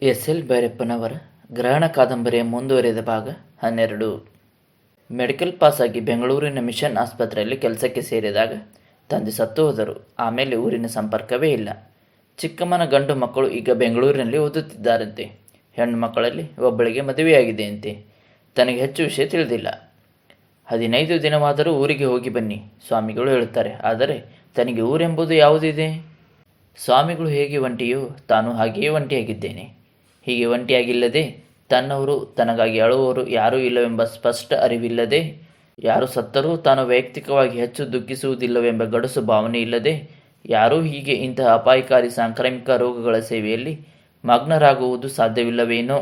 S L ಭೈರಪ್ಪನವರ ಗ್ರಹಣ ಕಾದಂಬರಿಯ ಮುಂದುವರಿದ ಭಾಗ 12. ಮೆಡಿಕಲ್ ಪಾಸಾಗಿ ಬೆಂಗಳೂರಿನ ಮಿಷನ್ ಆಸ್ಪತ್ರೆಯಲ್ಲಿ ಕೆಲಸಕ್ಕೆ ಸೇರಿದಾಗ ತಂದೆ ಸತ್ತು ಹೋದರು. ಆಮೇಲೆ ಊರಿನ ಸಂಪರ್ಕವೇ ಇಲ್ಲ. ಚಿಕ್ಕಮ್ಮನ ಗಂಡು ಮಕ್ಕಳು ಈಗ ಬೆಂಗಳೂರಿನಲ್ಲಿ ಓದುತ್ತಿದ್ದಾರಂತೆ. ಹೆಣ್ಣು ಮಕ್ಕಳಲ್ಲಿ ಒಬ್ಬಳಿಗೆ ಮದುವೆಯಾಗಿದೆಯಂತೆ. ತನಗೆ ಹೆಚ್ಚು ವಿಷಯ ತಿಳಿದಿಲ್ಲ. 15 ದಿನವಾದರೂ ಊರಿಗೆ ಹೋಗಿ ಬನ್ನಿ ಸ್ವಾಮಿಗಳು ಹೇಳುತ್ತಾರೆ. ಆದರೆ ತನಗೆ ಊರೆಂಬುದು ಯಾವುದಿದೆ? ಸ್ವಾಮಿಗಳು ಹೇಗೆ ಒಂಟಿಯೋ ತಾನು ಹಾಗೆಯೇ ಒಂಟಿಯಾಗಿದ್ದೇನೆ. ಹೀಗೆ ಒಂಟಿಯಾಗಿಲ್ಲದೆ, ತನ್ನವರು ತನಗಾಗಿ ಅಳುವವರು ಯಾರೂ ಇಲ್ಲವೆಂಬ ಸ್ಪಷ್ಟ ಅರಿವಿಲ್ಲದೆ, ಯಾರು ಸತ್ತರೂ ತಾನು ವೈಯಕ್ತಿಕವಾಗಿ ಹೆಚ್ಚು ದುಃಖಿಸುವುದಿಲ್ಲವೆಂಬ ಗಡುಸು ಭಾವನೆ ಇಲ್ಲದೆ, ಯಾರೂ ಹೀಗೆ ಇಂತಹ ಅಪಾಯಕಾರಿ ಸಾಂಕ್ರಾಮಿಕ ರೋಗಗಳ ಸೇವೆಯಲ್ಲಿ ಮಗ್ನರಾಗುವುದು ಸಾಧ್ಯವಿಲ್ಲವೇನೋ?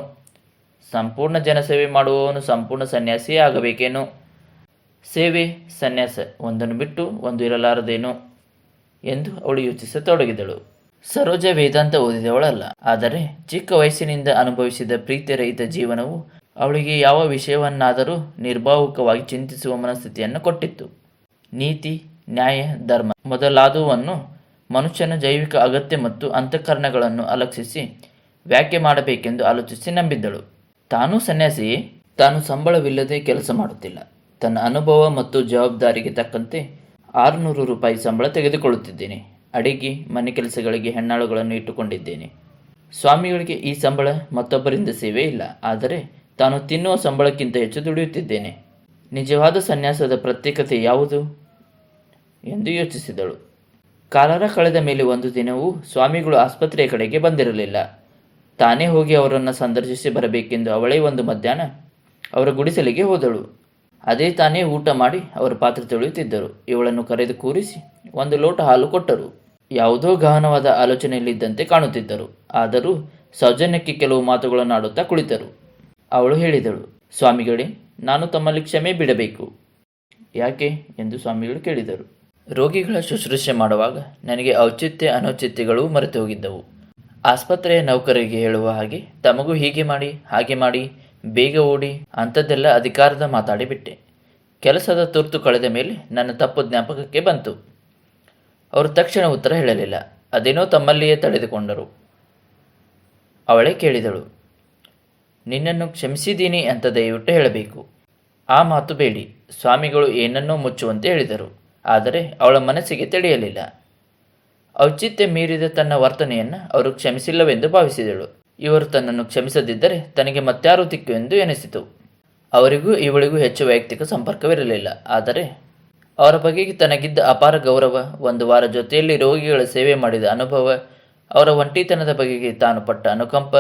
ಸಂಪೂರ್ಣ ಜನಸೇವೆ ಮಾಡುವವನು ಸಂಪೂರ್ಣ ಸನ್ಯಾಸಿಯೇ ಆಗಬೇಕೇನೋ? ಸೇವೆ, ಸನ್ಯಾಸ ಒಂದನ್ನು ಬಿಟ್ಟು ಒಂದು ಇರಲಾರದೇನೋ ಎಂದು ಅವಳು ಯೋಚಿಸತೊಡಗಿದಳು. ಸರೋಜ ವೇದಾಂತ ಓದಿದವಳಲ್ಲ. ಆದರೆ ಚಿಕ್ಕ ವಯಸ್ಸಿನಿಂದ ಅನುಭವಿಸಿದ ಪ್ರೀತಿರಹಿತ ಜೀವನವು ಅವಳಿಗೆ ಯಾವ ವಿಷಯವನ್ನಾದರೂ ನಿರ್ಭಾವುಕವಾಗಿ ಚಿಂತಿಸುವ ಮನಸ್ಥಿತಿಯನ್ನು ಕೊಟ್ಟಿತ್ತು. ನೀತಿ, ನ್ಯಾಯ, ಧರ್ಮ ಮೊದಲಾದವನ್ನು ಮನುಷ್ಯನ ಜೈವಿಕ ಅಗತ್ಯ ಮತ್ತು ಅಂತಃಕರಣಗಳನ್ನು ಅಲಕ್ಷಿಸಿ ವ್ಯಾಖ್ಯೆ ಮಾಡಬೇಕೆಂದು ಆಲೋಚಿಸಿ ನಂಬಿದ್ದಳು. ತಾನೂ ಸನ್ಯಾಸಿಯೇ. ತಾನು ಸಂಬಳವಿಲ್ಲದೆ ಕೆಲಸ ಮಾಡುತ್ತಿಲ್ಲ. ತನ್ನ ಅನುಭವ ಮತ್ತು ಜವಾಬ್ದಾರಿಗೆ ತಕ್ಕಂತೆ 600 ರೂಪಾಯಿ ಸಂಬಳ ತೆಗೆದುಕೊಳ್ಳುತ್ತಿದ್ದೇನೆ. ಅಡಿಗೆ, ಮನೆ ಕೆಲಸಗಳಿಗೆ ಹೆಣ್ಣಾಳುಗಳನ್ನು ಇಟ್ಟುಕೊಂಡಿದ್ದೇನೆ. ಸ್ವಾಮಿಗಳಿಗೆ ಈ ಸಂಬಳ ಮತ್ತೊಬ್ಬರಿಂದ ಸೇವೆ ಇಲ್ಲ. ಆದರೆ ತಾನು ತಿನ್ನುವ ಸಂಬಳಕ್ಕಿಂತ ಹೆಚ್ಚು ದುಡಿಯುತ್ತಿದ್ದೇನೆ. ನಿಜವಾದ ಸನ್ಯಾಸದ ಪ್ರತ್ಯೇಕತೆ ಯಾವುದು ಎಂದು ಯೋಚಿಸಿದಳು. ಕಾಲರ ಕಳೆದ ಮೇಲೆ ಒಂದು ದಿನವೂ ಸ್ವಾಮಿಗಳು ಆಸ್ಪತ್ರೆಯ ಕಡೆಗೆ ಬಂದಿರಲಿಲ್ಲ. ತಾನೇ ಹೋಗಿ ಅವರನ್ನು ಸಂದರ್ಶಿಸಿ ಬರಬೇಕೆಂದು ಅವಳೇ ಒಂದು ಮಧ್ಯಾಹ್ನ ಅವರ ಗುಡಿಸಲಿಗೆ ಹೋದಳು. ಅದೇ ತಾನೇ ಊಟ ಮಾಡಿ ಅವರ ಪಾತ್ರೆ ತೊಳೆಯುತ್ತಿದ್ದರು. ಇವಳನ್ನು ಕರೆದು ಕೂರಿಸಿ ಒಂದು ಲೋಟ ಹಾಲು ಕೊಟ್ಟರು. ಯಾವುದೋ ಗಹನವಾದ ಆಲೋಚನೆಯಲ್ಲಿದ್ದಂತೆ ಕಾಣುತ್ತಿದ್ದರು. ಆದರೂ ಸೌಜನ್ಯಕ್ಕೆ ಕೆಲವು ಮಾತುಗಳನ್ನು ಆಡುತ್ತಾ ಕುಳಿತರು. ಅವಳು ಹೇಳಿದಳು, ಸ್ವಾಮಿಗಳೇ, ನಾನು ತಮ್ಮಲ್ಲಿ ಕ್ಷಮೆ ಬಿಡಬೇಕು. ಯಾಕೆ ಎಂದು ಸ್ವಾಮಿಗಳು ಕೇಳಿದರು. ರೋಗಿಗಳ ಶುಶ್ರೂಷೆ ಮಾಡುವಾಗ ನನಗೆ ಔಚಿತ್ಯ ಅನೌಚಿತ್ಯಗಳೂ ಮರೆತು ಹೋಗಿದ್ದವು. ಆಸ್ಪತ್ರೆಯ ನೌಕರರಿಗೆ ಹೇಳುವ ಹಾಗೆ ತಮಗೂ ಹೀಗೆ ಮಾಡಿ, ಹಾಗೆ ಮಾಡಿ, ಬೇಗ ಓಡಿ ಅಂಥದ್ದೆಲ್ಲ ಅಧಿಕಾರದ ಮಾತಾಡಿಬಿಟ್ಟೆ. ಕೆಲಸದ ತುರ್ತು ಕಳೆದ ಮೇಲೆ ನನ್ನ ತಪ್ಪು ಜ್ಞಾಪಕಕ್ಕೆ ಬಂತು. ಅವರು ತಕ್ಷಣ ಉತ್ತರ ಹೇಳಲಿಲ್ಲ. ಅದೇನೋ ತಮ್ಮಲ್ಲಿಯೇ ತಡೆದುಕೊಂಡರು. ಅವಳೇ ಕೇಳಿದಳು, ನಿನ್ನನ್ನು ಕ್ಷಮಿಸಿದ್ದೀನಿ ಅಂತ ದಯವಿಟ್ಟು ಹೇಳಬೇಕು. ಆ ಮಾತು ಬೇಡಿ. ಸ್ವಾಮಿಗಳು ಏನನ್ನೋ ಮುಚ್ಚುವಂತೆ ಹೇಳಿದರು. ಆದರೆ ಅವಳ ಮನಸ್ಸಿಗೆ ತಿಳಿಯಲಿಲ್ಲ. ಔಚಿತ್ಯ ಮೀರಿದ ತನ್ನ ವರ್ತನೆಯನ್ನು ಅವರು ಕ್ಷಮಿಸಿಲ್ಲವೆಂದು ಭಾವಿಸಿದಳು. ಇವರು ತನ್ನನ್ನು ಕ್ಷಮಿಸದಿದ್ದರೆ ತನಗೆ ಮತ್ಯಾರು ದಿಕ್ಕು ಎಂದು ಎನಿಸಿತು. ಅವರಿಗೂ ಇವಳಿಗೂ ಹೆಚ್ಚು ವೈಯಕ್ತಿಕ ಸಂಪರ್ಕವಿರಲಿಲ್ಲ. ಆದರೆ ಅವರ ಬಗೆಗೆ ತನಗಿದ್ದ ಅಪಾರ ಗೌರವ, ಒಂದು ವಾರ ಜೊತೆಯಲ್ಲಿ ರೋಗಿಗಳ ಸೇವೆ ಮಾಡಿದ ಅನುಭವ, ಅವರ ಒಂಟಿತನದ ಬಗೆಗೆ ತಾನು ಪಟ್ಟ ಅನುಕಂಪ,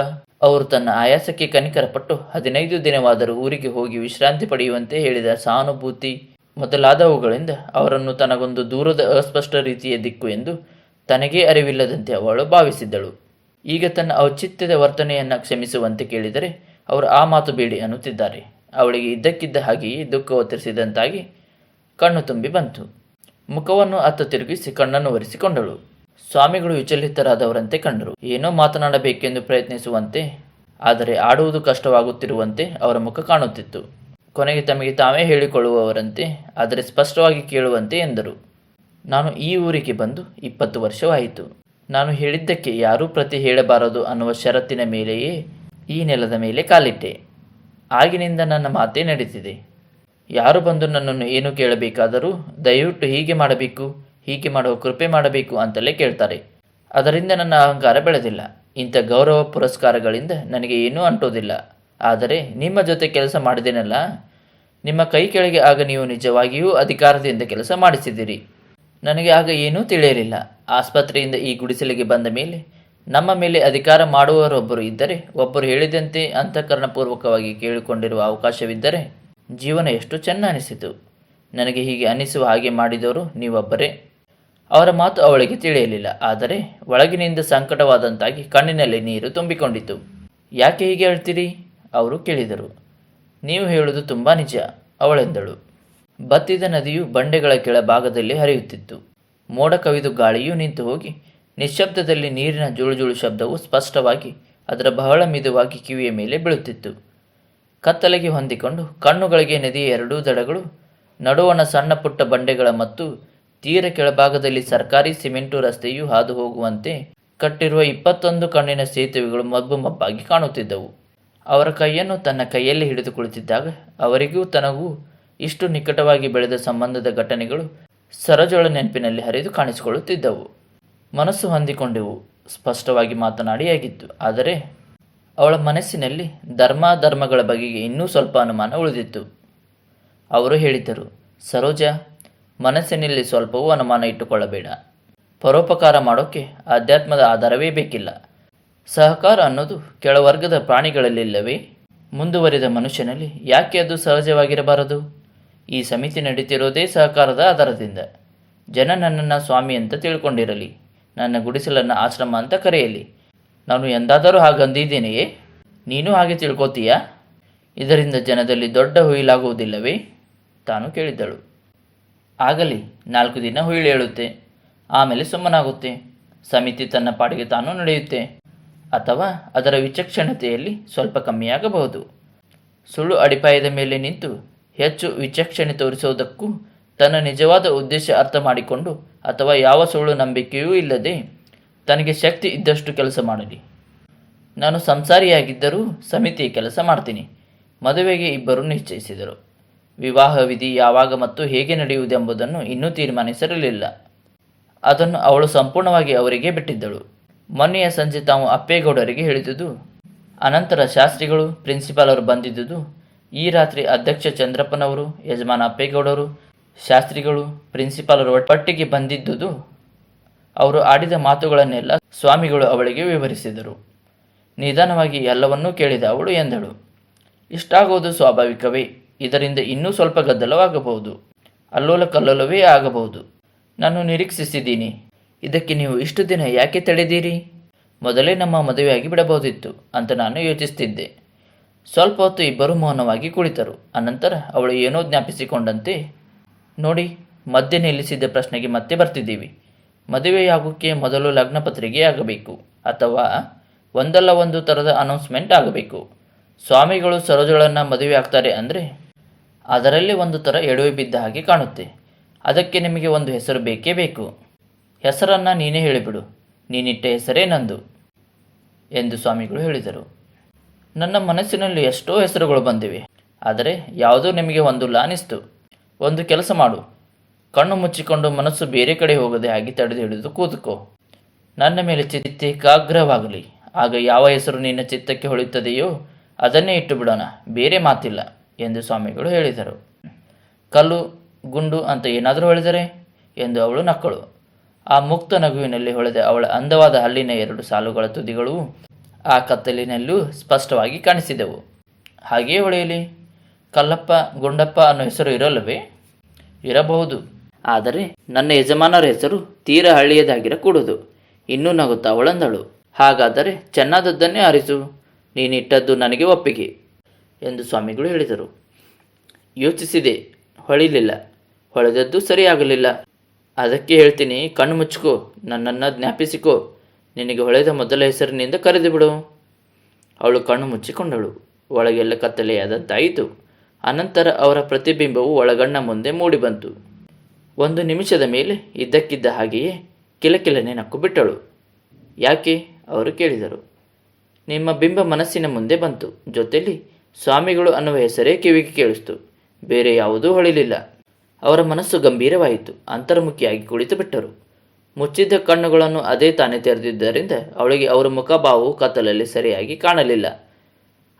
ಅವರು ತನ್ನ ಆಯಾಸಕ್ಕೆ ಕನಿಕರಪಟ್ಟು 15 ದಿನವಾದರೂ ಊರಿಗೆ ಹೋಗಿ ವಿಶ್ರಾಂತಿ ಪಡೆಯುವಂತೆ ಹೇಳಿದ ಸಹಾನುಭೂತಿ ಮೊದಲಾದವುಗಳಿಂದ ಅವರನ್ನು ತನಗೊಂದು ದೂರದ ಅಸ್ಪಷ್ಟ ರೀತಿಯ ದಿಕ್ಕು ಎಂದು ತನಗೇ ಅರಿವಿಲ್ಲದಂತೆ ಅವಳು ಭಾವಿಸಿದ್ದಳು. ಈಗ ತನ್ನ ಔಚಿತ್ಯದ ವರ್ತನೆಯನ್ನು ಕ್ಷಮಿಸುವಂತೆ ಕೇಳಿದರೆ ಅವರು ಆ ಮಾತು ಬೇಡಿ ಅನ್ನುತ್ತಿದ್ದಾರೆ. ಅವಳಿಗೆ ಇದ್ದಕ್ಕಿದ್ದ ಹಾಗೆಯೇ ದುಃಖ ಒತ್ತರಿಸಿದಂತಾಗಿ ಕಣ್ಣು ತುಂಬಿ ಬಂತು. ಮುಖವನ್ನು ಅತ್ತ ತಿರುಗಿಸಿ ಕಣ್ಣನ್ನು ಒರೆಸಿಕೊಂಡಳು. ಸ್ವಾಮಿಗಳು ವಿಚಲಿತರಾದವರಂತೆ ಕಂಡರು. ಏನೋ ಮಾತನಾಡಬೇಕೆಂದು ಪ್ರಯತ್ನಿಸುವಂತೆ, ಆದರೆ ಆಡುವುದು ಕಷ್ಟವಾಗುತ್ತಿರುವಂತೆ ಅವರ ಮುಖ ಕಾಣುತ್ತಿತ್ತು. ಕೊನೆಗೆ ತಮಗೆ ತಾವೇ ಹೇಳಿಕೊಳ್ಳುವವರಂತೆ, ಆದರೆ ಸ್ಪಷ್ಟವಾಗಿ ಕೇಳುವಂತೆ ಎಂದರು. ನಾನು ಈ ಊರಿಗೆ ಬಂದು 20 ವರ್ಷವಾಯಿತು. ನಾನು ಹೇಳಿದ್ದಕ್ಕೆ ಯಾರೂ ಪ್ರತಿ ಹೇಳಬಾರದು ಅನ್ನುವ ಷರತ್ತಿನ ಮೇಲೆಯೇ ಈ ನೆಲದ ಮೇಲೆ ಕಾಲಿಟ್ಟೆ. ಆಗಿನಿಂದ ನನ್ನ ಮಾತೇ ನಡೀತಿದೆ. ಯಾರು ಬಂದು ನನ್ನನ್ನು ಏನು ಕೇಳಬೇಕಾದರೂ ದಯವಿಟ್ಟು ಹೀಗೆ ಮಾಡಬೇಕು, ಹೀಗೆ ಮಾಡುವ ಕೃಪೆ ಮಾಡಬೇಕು ಅಂತಲೇ ಕೇಳ್ತಾರೆ. ಅದರಿಂದ ನನ್ನ ಅಹಂಕಾರ ಬೆಳೆದಿಲ್ಲ. ಇಂಥ ಗೌರವ ಪುರಸ್ಕಾರಗಳಿಂದ ನನಗೆ ಏನೂ ಅಂಟೋದಿಲ್ಲ. ಆದರೆ ನಿಮ್ಮ ಜೊತೆ ಕೆಲಸ ಮಾಡಿದೇನಲ್ಲ, ನಿಮ್ಮ ಕೈ ಕೆಳಗೆ ಆಗ ನೀವು ನಿಜವಾಗಿಯೂ ಅಧಿಕಾರದಿಂದ ಕೆಲಸ ಮಾಡಿಸಿದಿರಿ. ನನಗೆ ಆಗ ಏನೂ ತಿಳಿಯಲಿಲ್ಲ. ಆಸ್ಪತ್ರೆಯಿಂದ ಈ ಗುಡಿಸಲಿಗೆ ಬಂದ ಮೇಲೆ ನಮ್ಮ ಮೇಲೆ ಅಧಿಕಾರ ಮಾಡುವವರೊಬ್ಬರು ಇದ್ದರೆ, ಒಬ್ಬರು ಹೇಳಿದಂತೆ ಅಂತಃಕರಣಪೂರ್ವಕವಾಗಿ ಕೇಳಿಕೊಂಡಿರುವ ಅವಕಾಶವಿದ್ದರೆ ಜೀವನ ಎಷ್ಟು ಚೆನ್ನ ಅನಿಸಿತು. ನನಗೆ ಹೀಗೆ ಅನಿಸುವ ಹಾಗೆ ಮಾಡಿದವರು ನೀವೊಬ್ಬರೇ. ಅವರ ಮಾತು ಅವಳಿಗೆ ತಿಳಿಯಲಿಲ್ಲ. ಆದರೆ ಒಳಗಿನಿಂದ ಸಂಕಟವಾದಂತಾಗಿ ಕಣ್ಣಿನಲ್ಲಿ ನೀರು ತುಂಬಿಕೊಂಡಿತು. ಯಾಕೆ ಹೀಗೆ ಹೇಳ್ತೀರಿ? ಅವರು ಕೇಳಿದರು. ನೀವು ಹೇಳುವುದು ತುಂಬ ನಿಜ, ಅವಳೆಂದಳು. ಬತ್ತಿದ ನದಿಯು ಬಂಡೆಗಳ ಕೆಳಭಾಗದಲ್ಲಿ ಹರಿಯುತ್ತಿತ್ತು. ಮೋಡ ಕವಿದು ಗಾಳಿಯೂ ನಿಂತು ಹೋಗಿ ನಿಶ್ಶಬ್ದದಲ್ಲಿ ನೀರಿನ ಜುಳುಜುಳು ಶಬ್ದವು ಸ್ಪಷ್ಟವಾಗಿ ಅದರ ಬಹಳ ಮಿದುವಾಗಿ ಕಿವಿಯ ಮೇಲೆ ಬೀಳುತ್ತಿತ್ತು. ಕತ್ತಲೆಗೆ ಹೊಂದಿಕೊಂಡು ಕಣ್ಣುಗಳಿಗೆ ನದಿಯ ಎರಡೂ ದಡಗಳು, ನಡುವಣ ಸಣ್ಣ ಪುಟ್ಟ ಬಂಡೆಗಳ ಮತ್ತು ತೀರ ಕೆಳಭಾಗದಲ್ಲಿ ಸರ್ಕಾರಿ ಸಿಮೆಂಟು ರಸ್ತೆಯು ಹಾದು ಹೋಗುವಂತೆ ಕಟ್ಟಿರುವ 21 ಕಣ್ಣಿನ ಸೇತುವೆಗಳು ಮಬ್ಬಾಗಿ ಕಾಣುತ್ತಿದ್ದವು. ಅವರ ಕೈಯನ್ನು ತನ್ನ ಕೈಯಲ್ಲಿ ಹಿಡಿದು ಕುಳಿತಿದ್ದಾಗ ಅವರಿಗೂ ತನಗೂ ಇಷ್ಟು ನಿಕಟವಾಗಿ ಬೆಳೆದ ಸಂಬಂಧದ ಘಟನೆಗಳು ಸರೋಜಳ ನೆನಪಿನಲ್ಲಿ ಹರಿದು ಕಾಣಿಸಿಕೊಳ್ಳುತ್ತಿದ್ದವು. ಮನಸ್ಸು ಹೊಂದಿಕೊಂಡೆವು, ಸ್ಪಷ್ಟವಾಗಿ ಮಾತನಾಡಿಯಾಗಿತ್ತು. ಆದರೆ ಅವಳ ಮನಸ್ಸಿನಲ್ಲಿ ಧರ್ಮಗಳ ಬಗೆಗೆ ಇನ್ನೂ ಸ್ವಲ್ಪ ಅನುಮಾನ ಉಳಿದಿತ್ತು. ಅವರು ಹೇಳಿದ್ದರು, ಸರೋಜ, ಮನಸ್ಸಿನಲ್ಲಿ ಸ್ವಲ್ಪವೂ ಅನುಮಾನ ಇಟ್ಟುಕೊಳ್ಳಬೇಡ. ಪರೋಪಕಾರ ಮಾಡೋಕ್ಕೆ ಆಧ್ಯಾತ್ಮದ ಆಧಾರವೇ ಬೇಕಿಲ್ಲ. ಸಹಕಾರ ಅನ್ನೋದು ಕೆಳವರ್ಗದ ಪ್ರಾಣಿಗಳಲ್ಲಿಲ್ಲವೇ? ಮುಂದುವರಿದ ಮನುಷ್ಯನಲ್ಲಿ ಯಾಕೆ ಅದು ಸಹಜವಾಗಿರಬಾರದು? ಈ ಸಮಿತಿ ನಡೀತಿರೋದೇ ಸಹಕಾರದ ಆಧಾರದಿಂದ. ಜನ ನನ್ನನ್ನು ಸ್ವಾಮಿ ಅಂತ ತಿಳ್ಕೊಂಡಿರಲಿ, ನನ್ನ ಗುಡಿಸಲನ್ನು ಆಶ್ರಮ ಅಂತ ಕರೆಯಲಿ. ನಾನು ಎಂದಾದರೂ ಹಾಗಂದಿದ್ದೇನೆಯೇ? ನೀನು ಹಾಗೆ ತಿಳ್ಕೋತೀಯಾ? ಇದರಿಂದ ಜನದಲ್ಲಿ ದೊಡ್ಡ ಹುಯಿಲಾಗುವುದಿಲ್ಲವೇ? ತಾನು ಕೇಳಿದ್ದಳು. ಆಗಲಿ, 4 ದಿನ ಹುಯಿಲು ಹೇಳುತ್ತೆ, ಆಮೇಲೆ ಸುಮ್ಮನಾಗುತ್ತೆ. ಸಮಿತಿ ತನ್ನ ಪಾಡಿಗೆ ತಾನು ನಡೆಯುತ್ತೆ. ಅಥವಾ ಅದರ ವಿಚಕ್ಷಣತೆಯಲ್ಲಿ ಸ್ವಲ್ಪ ಕಮ್ಮಿಯಾಗಬಹುದು. ಸುಳ್ಳು ಅಡಿಪಾಯದ ಮೇಲೆ ನಿಂತು ಹೆಚ್ಚು ವಿಚಕ್ಷಣೆ ತೋರಿಸುವುದಕ್ಕೂ ತನ್ನ ನಿಜವಾದ ಉದ್ದೇಶ ಅರ್ಥ ಮಾಡಿಕೊಂಡು ಅಥವಾ ಯಾವ ಸುಳ್ಳು ನಂಬಿಕೆಯೂ ಇಲ್ಲದೆ ತನಗೆ ಶಕ್ತಿ ಇದ್ದಷ್ಟು ಕೆಲಸ ಮಾಡಲಿ. ನಾನು ಸಂಸಾರಿಯಾಗಿದ್ದರೂ ಸಮಿತಿಯ ಕೆಲಸ ಮಾಡ್ತೀನಿ. ಮದುವೆಗೆ ಇಬ್ಬರು ನಿಶ್ಚಯಿಸಿದರು. ವಿವಾಹ ವಿಧಿ ಯಾವಾಗ ಮತ್ತು ಹೇಗೆ ನಡೆಯುವುದೆಂಬುದನ್ನು ಇನ್ನೂ ತೀರ್ಮಾನಿಸಿರಲಿಲ್ಲ. ಅದನ್ನು ಅವಳು ಸಂಪೂರ್ಣವಾಗಿ ಅವರಿಗೆ ಬಿಟ್ಟಿದ್ದಳು. ಮೊನ್ನೆಯ ಸಂಜೆ ತಾವು ಅಪ್ಪೇಗೌಡರಿಗೆ ಹೇಳಿದುದು, ಅನಂತರ ಶಾಸ್ತ್ರಿಗಳು ಪ್ರಿನ್ಸಿಪಾಲರು ಬಂದಿದ್ದುದು, ಈ ರಾತ್ರಿ ಅಧ್ಯಕ್ಷ ಚಂದ್ರಪ್ಪನವರು, ಯಜಮಾನ ಅಪ್ಪೇಗೌಡರು, ಶಾಸ್ತ್ರಿಗಳು, ಪ್ರಿನ್ಸಿಪಾಲರು ಒಟ್ಟಿಗೆ ಬಂದಿದ್ದುದು, ಅವರು ಆಡಿದ ಮಾತುಗಳನ್ನೆಲ್ಲ ಸ್ವಾಮಿಗಳು ಅವಳಿಗೆ ವಿವರಿಸಿದರು. ನಿಧಾನವಾಗಿ ಎಲ್ಲವನ್ನೂ ಕೇಳಿದ ಅವಳು ಎಂದಳು, ಇಷ್ಟಾಗುವುದು ಸ್ವಾಭಾವಿಕವೇ. ಇದರಿಂದ ಇನ್ನೂ ಸ್ವಲ್ಪ ಗದ್ದಲವಾಗಬಹುದು, ಅಲ್ಲೋಲ ಕಲ್ಲೋಲವೇ ಆಗಬಹುದು. ನಾನು ನಿರೀಕ್ಷಿಸಿದ್ದೀನಿ. ಇದಕ್ಕೆ ನೀವು ಇಷ್ಟು ದಿನ ಯಾಕೆ ತಡೆದೀರಿ? ಮೊದಲೇ ನಮ್ಮ ಮದುವೆಯಾಗಿ ಬಿಡಬಹುದಿತ್ತು ಅಂತ ನಾನು ಯೋಚಿಸ್ತಿದ್ದೆ. ಸ್ವಲ್ಪ ಹೊತ್ತು ಇಬ್ಬರು ಮೌನವಾಗಿ ಕುಳಿತರು. ಅನಂತರ ಅವಳು ಏನೋ ಜ್ಞಾಪಿಸಿಕೊಂಡಂತೆ, ನೋಡಿ, ಮಧ್ಯೆ ನಿಲ್ಲಿಸಿದ್ದ ಪ್ರಶ್ನೆಗೆ ಮತ್ತೆ ಬರ್ತಿದ್ದೀವಿ. ಮದುವೆಯಾಗೋಕ್ಕೆ ಮೊದಲು ಲಗ್ನ ಪತ್ರಿಕೆ ಆಗಬೇಕು, ಅಥವಾ ಒಂದಲ್ಲ ಒಂದು ಥರದ ಅನೌನ್ಸ್ಮೆಂಟ್ ಆಗಬೇಕು. ಸ್ವಾಮಿಗಳು ಸರೋಜಳನ್ನು ಮದುವೆ ಆಗ್ತಾರೆ ಅಂದರೆ ಅದರಲ್ಲಿ ಒಂದು ಥರ ಎಡವಿ ಬಿದ್ದ ಹಾಗೆ ಕಾಣುತ್ತೆ. ಅದಕ್ಕೆ ನಿಮಗೆ ಒಂದು ಹೆಸರು ಬೇಕೇ ಬೇಕು. ಹೆಸರನ್ನು ನೀನೇ ಹೇಳಿಬಿಡು. ನೀನಿಟ್ಟ ಹೆಸರೇ ನಂದು ಎಂದು ಸ್ವಾಮಿಗಳು ಹೇಳಿದರು. ನನ್ನ ಮನಸ್ಸಿನಲ್ಲಿ ಎಷ್ಟೋ ಹೆಸರುಗಳು ಬಂದಿವೆ, ಆದರೆ ಯಾವುದೂ ನಿಮಗೆ ಹೊಂದಿಲ್ಲ ಅನಿಸ್ತು. ಒಂದು ಕೆಲಸ ಮಾಡು, ಕಣ್ಣು ಮುಚ್ಚಿಕೊಂಡು ಮನಸ್ಸು ಬೇರೆ ಕಡೆ ಹೋಗದೆ ಹಾಗೆ ತಡೆದು ಹಿಡಿದು ಕೂತುಕೋ. ನನ್ನ ಮೇಲೆ ಚಿತ್ತ ಏಕಾಗ್ರವಾಗಲಿ. ಆಗ ಯಾವ ಹೆಸರು ನಿನ್ನ ಚಿತ್ತಕ್ಕೆ ಹೊಳೆಯುತ್ತದೆಯೋ ಅದನ್ನೇ ಇಟ್ಟು ಬಿಡೋಣ, ಬೇರೆ ಮಾತಿಲ್ಲ ಎಂದು ಸ್ವಾಮಿಗಳು ಹೇಳಿದರು. ಕಲ್ಲು ಗುಂಡು ಅಂತ ಏನಾದರೂ ಹೇಳಿದರೆ ಎಂದು ಅವಳು ನಕ್ಕಳು. ಆ ಮುಕ್ತ ನಗುವಿನಲ್ಲಿ ಹೊಳೆದ ಅವಳ ಅಂದವಾದ ಹಲ್ಲಿನ 2 ಸಾಲುಗಳ ತುದಿಗಳು ಆ ಕತ್ತಲಿನಲ್ಲೂ ಸ್ಪಷ್ಟವಾಗಿ ಕಾಣಿಸಿದವು. ಹಾಗೆಯೇ ಹೊಳೆಯಲಿ. ಕಲ್ಲಪ್ಪ, ಗುಂಡಪ್ಪ ಅನ್ನೋ ಹೆಸರು ಇರಲ್ಲವೇ? ಇರಬಹುದು, ಆದರೆ ನನ್ನ ಯಜಮಾನರ ಹೆಸರು ತೀರಾ ಹಳ್ಳಿಯದಾಗಿರಕೂಡದು. ಇನ್ನೂ ನಗುತ್ತಾ ಅವಳಂದಳು, ಹಾಗಾದರೆ ಚೆನ್ನಾದದ್ದನ್ನೇ ಆರಿಸು. ನೀನಿಟ್ಟದ್ದು ನನಗೆ ಒಪ್ಪಿಗೆ ಎಂದು ಸ್ವಾಮಿಗಳು ಹೇಳಿದರು. ಯೋಚಿಸಿದೆ, ಹೊಳಿಲಿಲ್ಲ. ಹೊಳೆದದ್ದು ಸರಿಯಾಗಲಿಲ್ಲ. ಅದಕ್ಕೆ ಹೇಳ್ತೀನಿ, ಕಣ್ಣು ಮುಚ್ಚಿಕೋ, ನನ್ನನ್ನು ಜ್ಞಾಪಿಸಿಕೋ. ನಿನಗೆ ಹೊಳೆದ ಮೊದಲ ಹೆಸರಿನಿಂದ ಕರೆದು ಬಿಡು. ಅವಳು ಕಣ್ಣು ಮುಚ್ಚಿಕೊಂಡಳು. ಒಳಗೆಲ್ಲ ಕತ್ತಲೆಯಾದಂತಾಯಿತು. ಅನಂತರ ಅವರ ಪ್ರತಿಬಿಂಬವು ಒಳಗಣ್ಣ ಮುಂದೆ ಮೂಡಿಬಂತು. 1 ನಿಮಿಷದ ಮೇಲೆ ಇದ್ದಕ್ಕಿದ್ದ ಹಾಗೆಯೇ ಕಿಲಕಿಲನೆ ನಕ್ಕು ಬಿಟ್ಟಳು. ಯಾಕೆ? ಅವರು ಕೇಳಿದರು. ನಿಮ್ಮ ಬಿಂಬ ಮನಸ್ಸಿನ ಮುಂದೆ ಬಂತು. ಜೊತೆಯಲ್ಲಿ ಸ್ವಾಮಿಗಳು ಅನ್ನುವ ಹೆಸರೇ ಕಿವಿಗೆ ಕೇಳಿಸ್ತು. ಬೇರೆ ಯಾವುದೂ ಹೊಳಿಲಿಲ್ಲ. ಅವರ ಮನಸ್ಸು ಗಂಭೀರವಾಯಿತು. ಅಂತರ್ಮುಖಿಯಾಗಿ ಕುಳಿತು ಬಿಟ್ಟರು. ಮುಚ್ಚಿದ್ದ ಕಣ್ಣುಗಳನ್ನು ಅದೇ ತಾನೇ ತೆರೆದಿದ್ದರಿಂದ ಅವಳಿಗೆ ಅವರ ಮುಖಭಾವವು ಕತ್ತಲಲ್ಲಿ ಸರಿಯಾಗಿ ಕಾಣಲಿಲ್ಲ.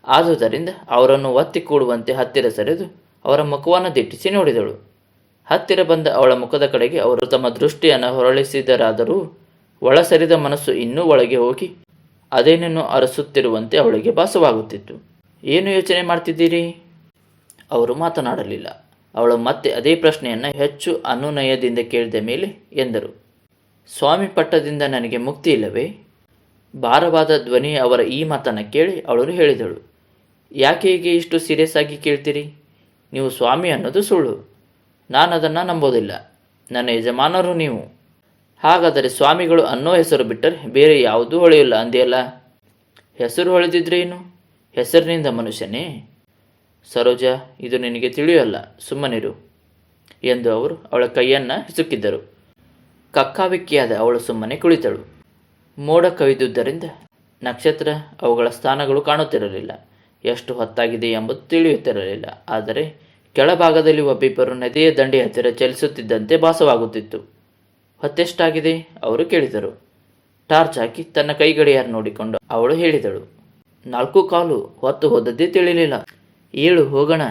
ಆದುದರಿಂದ ಅವರನ್ನು ಒತ್ತಿ ಕೂಡುವಂತೆ ಹತ್ತಿರ ಸರಿದು ಅವರ ಮುಖವನ್ನು ದಿಟ್ಟಿಸಿ ನೋಡಿದಳು. ಹತ್ತಿರ ಬಂದ ಅವಳ ಮುಖದ ಕಡೆಗೆ ಅವರು ತಮ್ಮ ದೃಷ್ಟಿಯನ್ನು ಹೊರಳಿಸಿದರಾದರೂ ಒಳಸರಿದ ಮನಸ್ಸು ಇನ್ನೂ ಒಳಗೆ ಹೋಗಿ ಅದೇನನ್ನು ಅರಸುತ್ತಿರುವಂತೆ ಅವಳಿಗೆ ಭಾಸವಾಗುತ್ತಿತ್ತು. ಏನು ಯೋಚನೆ ಮಾಡ್ತಿದ್ದೀರಿ? ಅವರು ಮಾತನಾಡಲಿಲ್ಲ. ಅವಳು ಮತ್ತೆ ಅದೇ ಪ್ರಶ್ನೆಯನ್ನು ಹೆಚ್ಚು ಅನುನಯದಿಂದ ಕೇಳಿದ ಮೇಲೆ ಎಂದರು. ಸ್ವಾಮಿ ಪಟ್ಟದಿಂದ ನನಗೆ ಮುಕ್ತಿ ಇಲ್ಲವೇ? ಭಾರವಾದ ಧ್ವನಿ ಅವರ ಈ ಮಾತನ್ನು ಕೇಳಿ ಅವಳು ಹೇಳಿದಳು. ಯಾಕೆ ಹೀಗೆ ಇಷ್ಟು ಸೀರಿಯಸ್ ಆಗಿ ಕೇಳ್ತೀರಿ? ನೀವು ಸ್ವಾಮಿ ಅನ್ನೋದು ಸುಳ್ಳು. ನಾನು ಅದನ್ನು ನಂಬೋದಿಲ್ಲ. ನನ್ನ ಯಜಮಾನರು ನೀವು. ಹಾಗಾದರೆ ಸ್ವಾಮಿಗಳು ಅನ್ನೋ ಹೆಸರು ಬಿಟ್ಟರೆ ಬೇರೆ ಯಾವುದೂ ಹೊಳೆಯಿಲ್ಲ ಅಂದೆಯಲ್ಲ. ಹೆಸರು ಹೊಳೆದಿದ್ರೇನು? ಹೆಸರಿನಿಂದ ಮನುಷ್ಯನೇ? ಸರೋಜ, ಇದು ನಿನಗೆ ತಿಳಿಯಲ್ಲ, ಸುಮ್ಮನಿರು ಎಂದು ಅವರು ಅವಳ ಕೈಯನ್ನು ಹಿಸುಕಿದ್ದರು. ಕಕ್ಕಾವಿಕ್ಕಿಯಾದ ಅವಳು ಸುಮ್ಮನೆ ಕುಳಿತಳು. ಮೋಡ ಕವಿದುದರಿಂದ ನಕ್ಷತ್ರ ಅವುಗಳ ಸ್ಥಾನಗಳು ಕಾಣುತ್ತಿರಲಿಲ್ಲ. ಎಷ್ಟು ಹೊತ್ತಾಗಿದೆ ಎಂಬುದು ತಿಳಿಯುತ್ತಿರಲಿಲ್ಲ. ಆದರೆ ಕೆಳಭಾಗದಲ್ಲಿ ಒಬ್ಬಿಬ್ಬರು ನದಿಯ ದಂಡೆಯ ಹತ್ತಿರ ಚಲಿಸುತ್ತಿದ್ದಂತೆ ಭಾಸವಾಗುತ್ತಿತ್ತು. ಹೊತ್ತೆಷ್ಟಾಗಿದೆ? ಅವರು ಕೇಳಿದರು. ಟಾರ್ಚ್ ಹಾಕಿ ತನ್ನ ಕೈಗಡಿಯಾರ ನೋಡಿಕೊಂಡು ಅವಳು ಹೇಳಿದಳು. 4:15. ಹೊತ್ತು ಹೋದದ್ದೇ ತಿಳಿಲಿಲ್ಲ. 7 ಹೋಗೋಣ.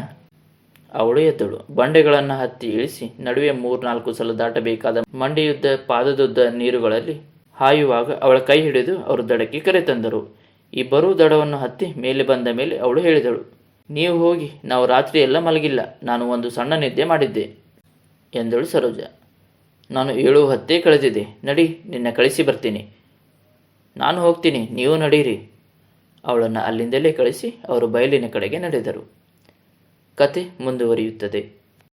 ಅವಳು ಎದ್ದಳು. ಬಂಡೆಗಳನ್ನು ಹತ್ತಿ ಇಳಿಸಿ ನಡುವೆ 3-4 ಸಲ ದಾಟಬೇಕಾದ ಮಂಡಿಯುದ್ದ ಪಾದದುದ್ದ ನೀರುಗಳಲ್ಲಿ ಹಾಯುವಾಗ ಅವಳ ಕೈ ಹಿಡಿದು ಅವರು ದಡಕ್ಕೆ ಕರೆತಂದರು. ಇಬ್ಬರೂ ದಡವನ್ನು ಹತ್ತಿ ಮೇಲೆ ಬಂದ ಮೇಲೆ ಅವಳು ಹೇಳಿದಳು. ನೀವು ಹೋಗಿ, ನಾವು ರಾತ್ರಿ ಎಲ್ಲ ಮಲಗಿಲ್ಲ. ನಾನು ಒಂದು ಸಣ್ಣ ನಿದ್ದೆ ಮಾಡಿದ್ದೆ ಎಂದಳು ಸರೋಜ. ನಾನು 7:10 ಕಳೆದಿದೆ. ನಡಿ, ನಿನ್ನ ಕಳಿಸಿ ಬರ್ತೀನಿ. ನಾನು ಹೋಗ್ತೀನಿ, ನೀವು ನಡೀರಿ. ಅವಳನ್ನು ಅಲ್ಲಿಂದಲೇ ಕಳಿಸಿ ಅವರು ಬಯಲಿನ ಕಡೆಗೆ ನಡೆದರು. ಕತೆ ಮುಂದುವರಿಯುತ್ತದೆ.